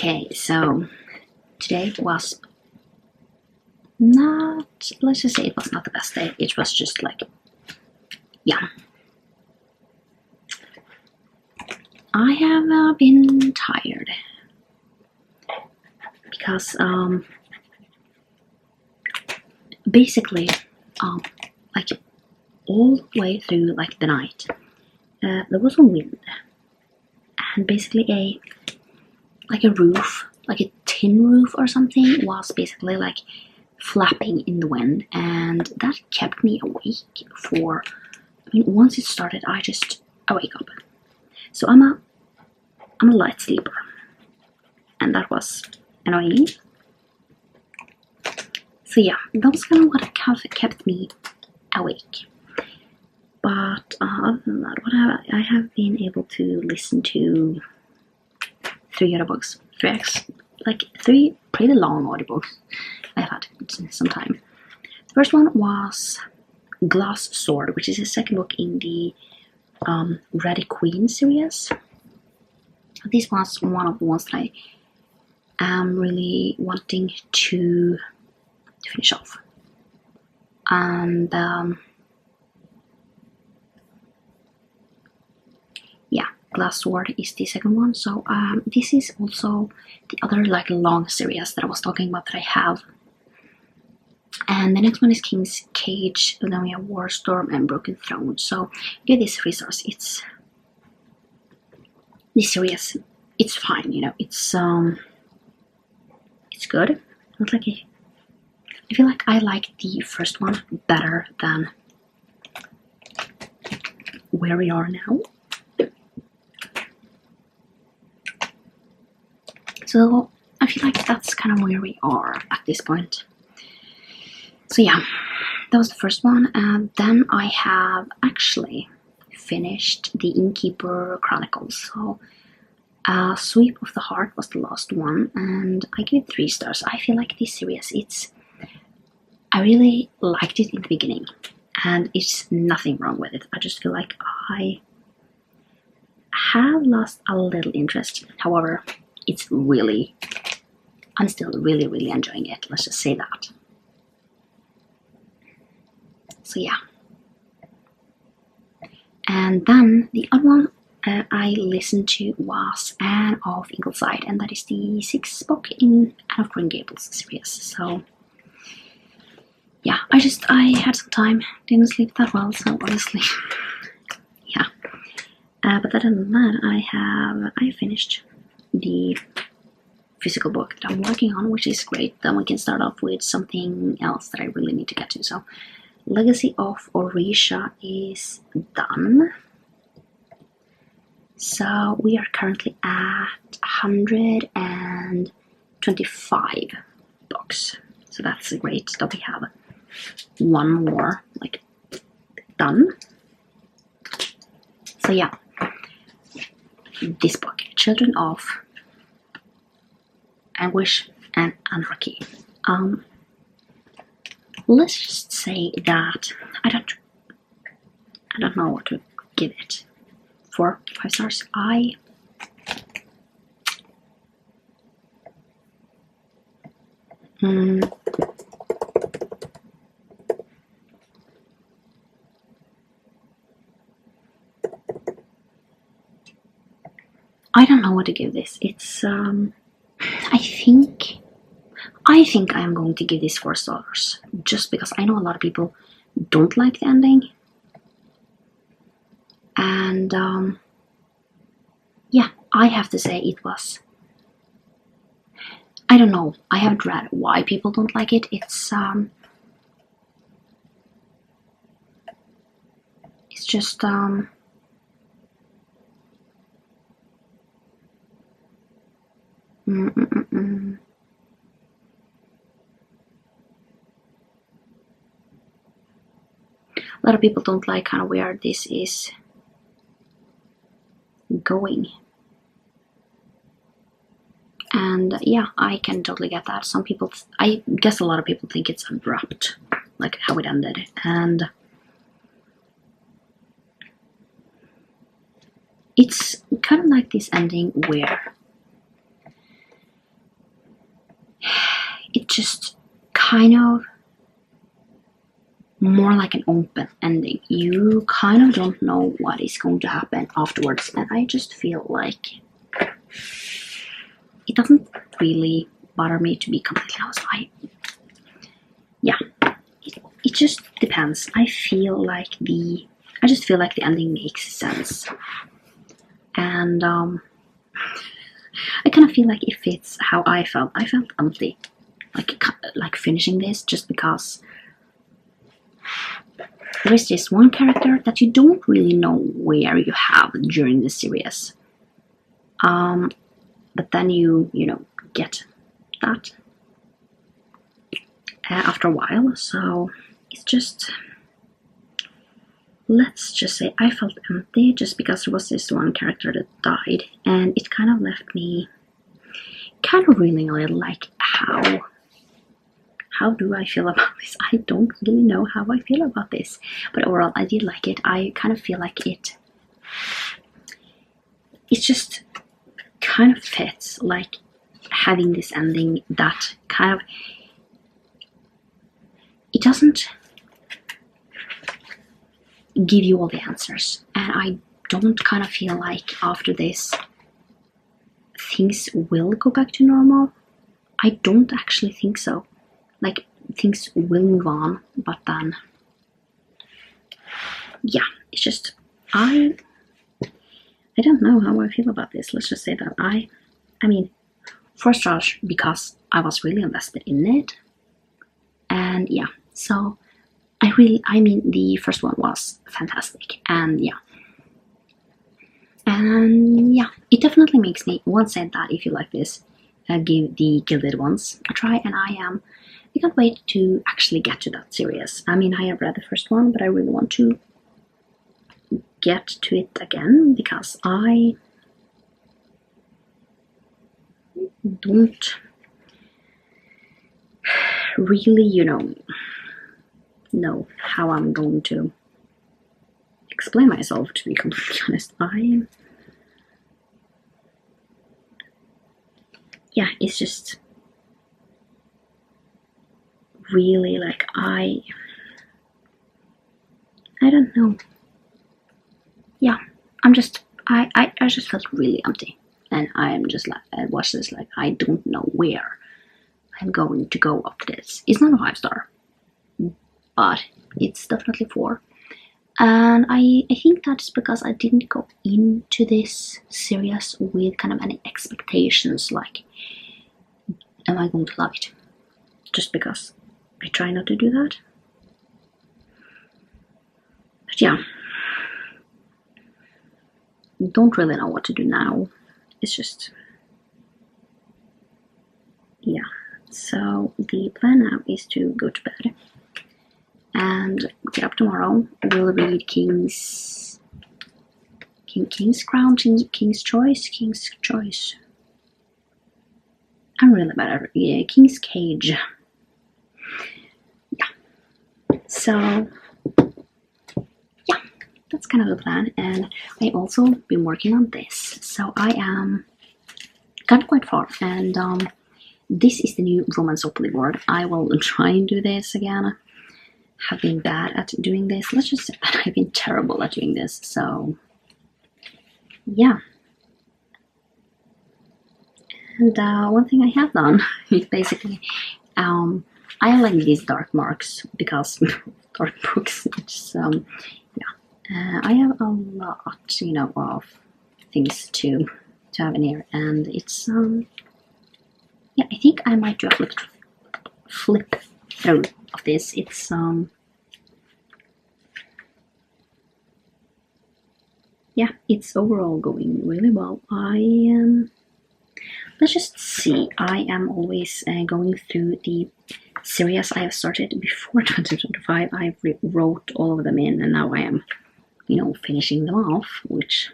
Okay, so today was not, let's just say it was not the best day. It was just like, yeah. I have been tired because basically like all the way through like the night there was a wind, and basically a roof, like a tin roof or something, was basically like flapping in the wind, and that kept me awake for, once it started I wake up. So I'm a light sleeper, and that was annoying. So yeah, that was kind of what kept me awake. But other than that, I have been able to listen to 3 audiobooks, three pretty long audiobooks I've had some time. The first one was Glass Sword, which is the second book in the Ready Queen series. This was one of the ones that I am really wanting to finish off. And yeah, Glass Sword is the second one. So this is also the other like long series that I was talking about that I have. And the next one is King's Cage, and then we have Warstorm and Broken Throne. So give this 3 stars. It's this series. It's fine, it's good. Not like I feel like I like the first one better than where we are now. So I feel like that's kind of where we are at this point. So yeah, that was the first one, and then I have actually finished the Innkeeper Chronicles. So Sweep of the Heart was the last one, and I give it 3 stars. I feel like this series, I really liked it in the beginning, and it's nothing wrong with it. I just feel like I have lost a little interest. However, I'm still really, really enjoying it. Let's just say that. So yeah. And then the other one I listened to was Anne of Ingleside, and that is the 6th book in Anne of Green Gables series. So yeah, I had some time, didn't sleep that well, so obviously, yeah. But other than that, I finished the physical book that I'm working on, which is great. Then we can start off with something else that I really need to get to. So Legacy of Orisha is done. So we are currently at 125 books. So that's great that we have one more done. So yeah, this book, Children of Anguish and Anarchy. Let's just say that I don't know what to give it. 4, 5 stars. I don't know what to give this. It's I think I'm going to give this 4 stars, just because I know a lot of people don't like the ending. And yeah, I have to say it was, I don't know, I haven't read why people don't like it. It's just a lot of people don't like kind of where this is going. And yeah, I can totally get that. Some people, I guess a lot of people think it's abrupt, like how it ended. And it's kind of like this ending where just kind of more like an open ending. You kind of don't know what is going to happen afterwards, and I just feel like it doesn't really bother me, to be completely honest. It just depends. I just feel like the ending makes sense, and I kind of feel like it fits how I felt. I felt empty, like finishing this, just because there is this one character that you don't really know where you have during the series, but then you get that after a while. So it's just, let's just say I felt empty just because there was this one character that died, and it kind of left me kind of reeling a little, like how do I feel about this? I don't really know how I feel about this, but overall I did like it. I kind of feel like it just kind of fits, like having this ending that kind of, it doesn't give you all the answers, and I don't kind of feel like after this things will go back to normal. I don't actually think so. Like, things will move on, but then yeah, it's just, I don't know how I feel about this. Let's just say that I mean, first off, because I was really invested in it, and yeah, so the first one was fantastic, and yeah, it definitely makes me want to say that if you like this, give the Gilded Ones a try, and I can't wait to actually get to that series. I mean, I have read the first one, but I really want to get to it again, because I don't really, know how I'm going to explain myself, to be completely honest. It's just really like, I don't know. Yeah, I just felt really empty, and I am just like, I watched this like, I don't know where I'm going to go after this. It's not a 5-star, but it's definitely 4. And I think that's because I didn't go into this series with kind of any expectations, like, am I going to love it? Just because I try not to do that. But yeah, don't really know what to do now. It's just, yeah. So the plan now is to go to bed and get up tomorrow. We'll read King's Crown, King's Choice. I'm really bad at it. King's Cage. Yeah. So yeah, that's kind of the plan. And I also been working on this, so I am got quite far. And this is the new Romance Opoly board. I will try and do this again. Have been bad at doing this. Let's just say that I've been terrible at doing this. So yeah. And one thing I have done is basically, I like these dark marks because dark books. It's I have a lot, of things to have in here, and it's I think I might do a flip through of this. It's it's overall going really well. Let's just see. I am always going through the series I have started before 2025. I wrote all of them in, and now I am, finishing them off, which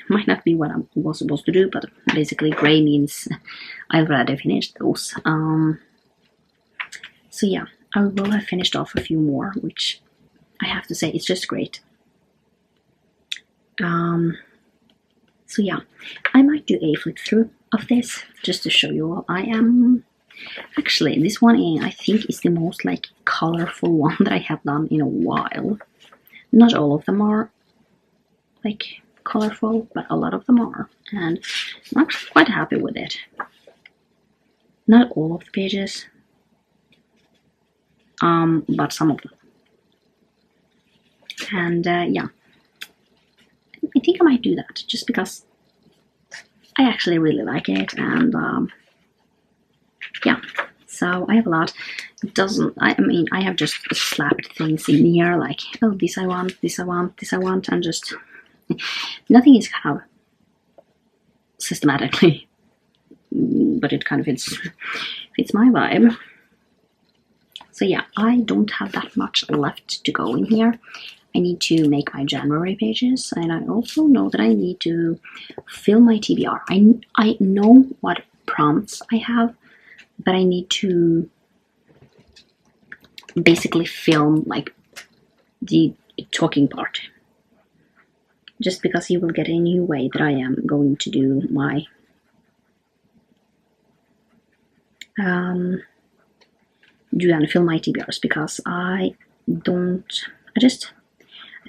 might not be what I was supposed to do, but basically gray means I've already finished those. So yeah, I will have finished off a few more, which I have to say, it's just great. So yeah, I might do a flip through of this just to show you all. I am actually, this one I think is the most like colorful one that I have done in a while. Not all of them are like colorful, but a lot of them are, and I'm actually quite happy with it. Not all of the pages, but some of them. And yeah, I think I might do that just because I actually really like it. And yeah, so I have a lot. It doesn't, I mean, I have just slapped things in here like, oh, this I want, this I want, this I want, and just nothing is kind of systematically, but it kind of fits my vibe. So yeah, I don't have that much left to go in here. I need to make my January pages, and I also know that I need to fill my TBR. I know what prompts I have, but I need to basically film like the talking part, just because you will get a new way that I am going to do my do and film my TBRs, because I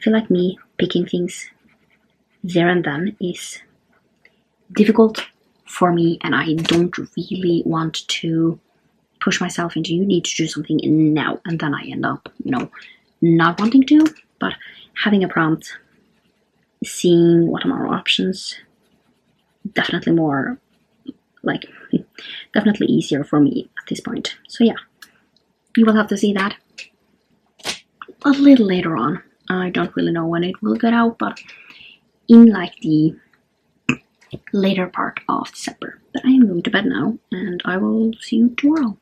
feel like me picking things there and then is difficult for me, and I don't really want to push myself into you need to do something now, and then I end up, you know, not wanting to. But having a prompt, seeing what are our options, definitely more like definitely easier for me at this point. So yeah, you will have to see that a little later on. I don't really know when it will get out, but in like the later part of December. But I am going to bed now, and I will see you tomorrow.